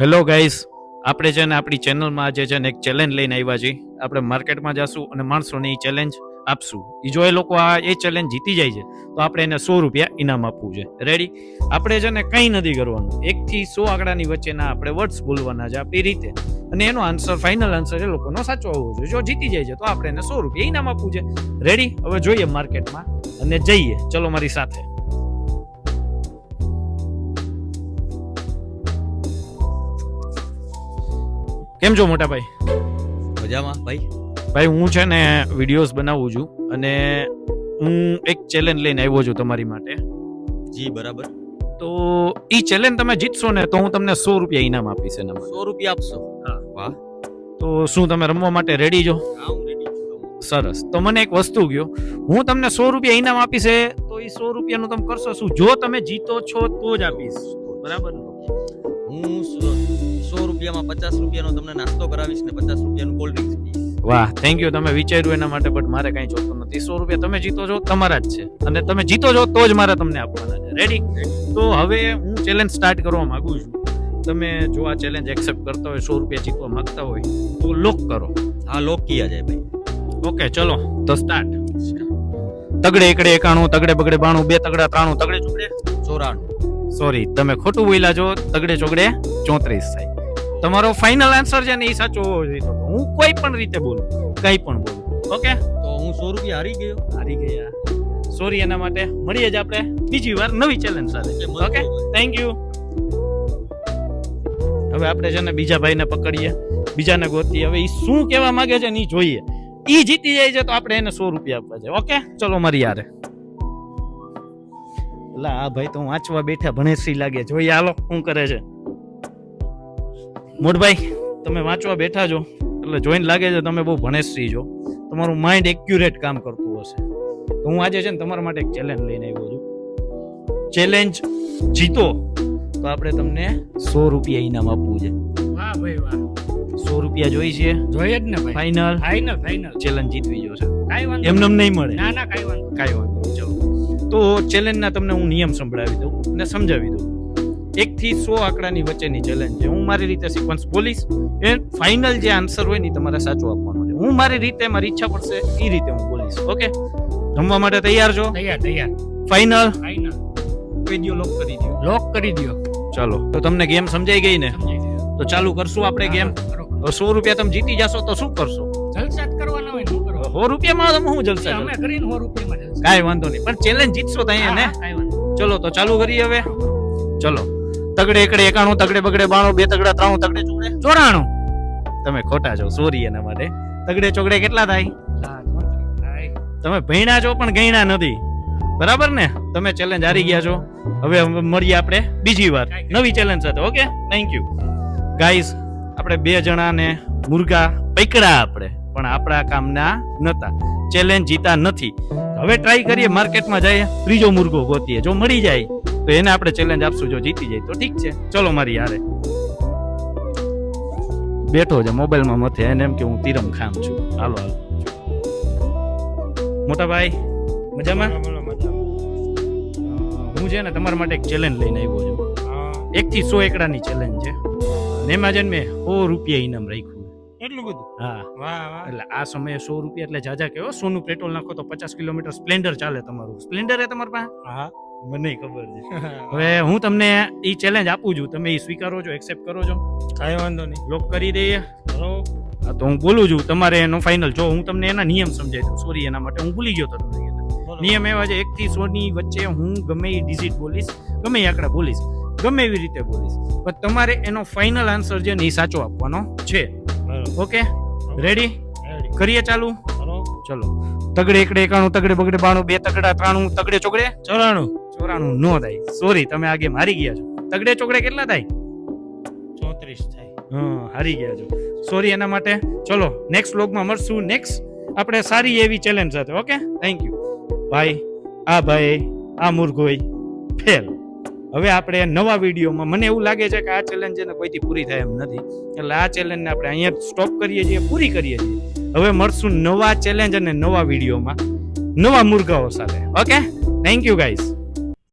Hello guys, આપણે છે ને આપણી ચેનલમાં આજે છે ને એક ચેલેન્જ લઈને આવ્યા છીએ. આપણે માર્કેટમાં જશું અને માણસોને એ ચેલેન્જ આપશું. જો એ લોકો એ ચેલેન્જ જીતી જાય છે તો આપણે એને 100 રૂપિયા ઇનામ આપવું છે. રેડી? આપણે છે ને કંઈ નથી કરવાનું, 1 થી 100 આંકડાની વચ્ચેના આપણે વર્ડ્સ બોલવાના છે આપણી રીતે, અને એનો આન્સર, ફાઇનલ આન્સર એ લોકોનો સાચો આવવો જોઈએ. જો જીતી જાય છે તો આપણે એને 100 રૂપિયા ઇનામ આપવું છે. રેડી? હવે જોઈએ માર્કેટમાં અને જઈએ. ચલો મારી સાથે. કેમ છો મોટા ભાઈ? મજામાં ભાઈ હું છે ને વિડીયોઝ બનાવું છું અને હું એક ચેલેન્જ લઈને આવ્યો છું તમારી માટે. જી બરાબર. તો ઈ ચેલેન્જ તમે જીતશો ને તો હું તમને 100 રૂપિયા ઇનામ આપીશ. એના 100 રૂપિયા આપશો? હા. વાહ. તો શું તમે રમવા માટે રેડી છો? હા, હું રેડી છું. સરસ. તો મને એક વસ્તુ કહો, હું તમને 100 રૂપિયા ઇનામ આપીશ તો એ 100 રૂપિયાનું તમે કરશો શું? જો તમે જીતો છો તો જ આપીશ. બરાબર? હું 100 રૂપિયામાં 50 રૂપિયાનો તમને નાસ્તો કરાવીશ ને 50 રૂપિયાનું કોલ્ડ ડ્રિંક્સ પીશ. વાહ, થેન્ક યુ. તમે વિચાર્યું એના માટે, બટ મારે કઈ જોતું નથી. 100 રૂપિયા તમે જીતો છો તમારા જ છે, અને તમે જીતો છો તો જ મારે તમને આપવાના છે. રેડી? તો હવે હું ચેલેન્જ સ્ટાર્ટ કરવા માંગુ છું. તમે જો આ ચેલેન્જ એક્સેપ્ટ કરતા હોય, 100 રૂપિયા જીતવા માંગતા હોય તો લોક કરો. હા, લોક કિયા જાય ભાઈ. ઓકે, ચલો તો સ્ટાર્ટ. તગડે એકડે 91, તગડે બગડે 92, બે તગડા 93, તગડે ચોગડે 94. સોરી, તમે ખોટું બોલ્યા છો. તગડે ચોગડે 34 થાય. તમારો ફાઇનલ આન્સર છે ને એ સાચો હોવો જોઈએ. તો હું કોઈ પણ રીતે બોલું, કઈ પણ બોલું. ઓકે? તો હું 100 રૂપિયા હારી ગયો. હારી ગયા. સોરી એના માટે. મળીએ જ આપણે બીજી વાર નવી ચેલેન્જ સાથે. Okay, thank you. હવે આપણે છે ને બીજા ભાઈને પકડીએ, બીજાને ગોતીએ. હવે ઈ શું કહેવા માંગે છે ને ઈ જોઈએ. ઈ જીતી જાય છે તો આપણે એને 100 રૂપિયા આપવા છે. ઓકે, ચલો મારી યારે. લા, આ ભાઈ તો વાંચવા બેઠા ભણેશ્રી લાગે. જોઈએ હાલો શું કરે છે. મોટભાઈ, તમે વાંચવા બેઠા છો એટલે જોઈને લાગે છે તમે બહુ ભણેશ્રી છો. તમારું માઇન્ડ એક્યુરેટ કામ કરતું હશે. તો હું આજે છે ને તમારા માટે એક ચેલેન્જ લઈને આવ્યો છું. ચેલેન્જ જીતો તો આપણે તમને 100 રૂપિયા ઇનામ આપવું છે. વાહ ભાઈ વાહ. 100 રૂપિયા જોઈ છે? જોઈએ જ ને ભાઈ. ફાઇનલ? ફાઇનલ. ચેલેન્જ જીતવી જોશે. કાઈ વાંધો એમને નહીં મળે. ના કાઈ વાંધો. કાંઈ વાંધો નહીં. ચલો તો ચેલેન્જના તમને હું નિયમ સંભળાવી દઉં અને સમજાવી દઉં. 1 થી 100 આંકડાની વચ્ચેની ચેલેન્જ છે. હું મારી રીતે સિક્વન્સ બોલીશ, એ ફાઇનલ જે આન્સર હોય ને તમારે સાચો આપવાનો છે. હું મારી રીતે, મારી ઈચ્છા પડશે એ રીતે હું બોલીશ. ઓકે? રમવા માટે તૈયાર છો? તૈયાર. ફાઇનલ? ફાઇનલ. વિડિયો લોક કરી દો. લોક કરી દો. ચાલો, તો તમને ગેમ સમજાઈ ગઈ ને? સમજાઈ ગયું. તો ચાલુ કરશું આપણે ગેમ. કરો. તો 100 રૂપિયા તમે જીતી જશો તો શું કરશો? જલસા જ કરવાના હોય, શું કરવાનું? 100 રૂપિયામાં તમે શું જલસા અમે કરો? કરીને 100 રૂપિયામાં જલસા. કાંઈ વાંધો નહીં, પણ ચેલેન્જ જીતશો તો અહીંયા ને. કાઈ વાંધો. ચલો તો ચાલુ કરીએ હવે. ચલો. તગડે એકડે 91, તગડે બગડે 92, બે તગડા 93, તગડે ચોગડે 94. તમે ખોટા છો, સોરી એના માટે. તગડે ચોગડે કેટલા થાય? તમે ભણ્યા છો પણ ગણ્યા નથી. બરાબર ને? તમે ચેલેન્જ હારી ગયા છો. હવે મળીએ આપણે બીજી વાર નવી ચેલેન્જ સાથે. Okay, thank you guys. આપણે 2 જણાને મુર્ગા પકડ્યા આપણે, પણ આપણા કામના નતા. ચેલેન્જ જીતા નથી. હવે ટ્રાય કરીએ, માર્કેટમાં જઈએ, ત્રીજો મુર્ગો ગોતીએ. જો મળી જાય તો એને આપણે ચેલેન્જ આપશું. જો જીતી જાય તો ઠીક છે. ચલો મારી યારે. બેઠો છે મોબાઈલમાં મથે, એને એમ કે હું તીરમ ખામ છું. હાલો હાલો. મોટા ભાઈ મજામાં? હું છે ને તમારા માટે એક ચેલેન્જ લઈને આવ્યો છું. 1 થી 100 એકડાની ચેલેન્જ છે. અને એમાં છે ને મેં 100 રૂપિયા ઇનામ રાખ્યું. એટલું બધું? હા. વાહ વાહ. એટલે આ સમયે 100 રૂપિયા એટલે જાજા કેવો. સોનું પેટ્રોલ નાખો તો 50 કિલોમીટર સ્પ્લેન્ડર ચાલે તમારું. સ્પ્લેન્ડર એ તમારી પાસે? હા, મને ખબર છે. હવે હું તમને ઈ ચેલેન્જ આપું છું, તમે ઈ સ્વીકારો છો, એક્સેપ્ટ કરો છો? કાઈ વાંધો નહીં. લોક કરી દઈએ. કરો. હા, તો હું બોલું છું, તમારે એનો ફાઇનલ. જો હું તમને એના નિયમ સમજાવી દઉં. સોરી એના માટે હું ભૂલી ગયો તો તમને કહેતા. નિયમ એવા છે, 1 થી 100 ની વચ્ચે હું ગમે એ ડિજિટ બોલીશ, ગમે એ આંકડા બોલીશ, ગમે એવી રીતે બોલીશ, પણ તમારે એનો ફાઇનલ આન્સર છે ને એ સાચો આપવાનો છે. Okay, ready? કરીએ ચાલુ. ચલો. તગડે એકડે 91, તગડે બગડે 92, બે તગડા 93, તગડે ચોગડે 94 નો થાય. સોરી, તમે આ ગેમ હારી ગયા છો. તગડે ચોગડે કેટલા થાય? 34 થાય. હા, હારી ગયા છો. સોરી એના માટે. ચલો, નેક્સ્ટ વ્લોગમાં મળશું. નેક્સ્ટ આપણે સારી એવી ચેલેન્જ સાથે. ઓકે, થેન્ક યુ ભાઈ. આ મુર્ગોઈ ફેલ. હવે આપણે નવા વિડીયોમાં, મને એવું લાગે છે કે આ ચેલેન્જ છે ને કોઈથી પૂરી થાય એમ નથી, એટલે આ ચેલેન્જને આપણે અહીંયા સ્ટોપ કરીએ છીએ, પૂરી કરીએ છીએ. હવે મળશું નવા ચેલેન્જ અને નવા વિડીયોમાં નવા મુર્ગાઓ સાથે. Okay, thank you guys.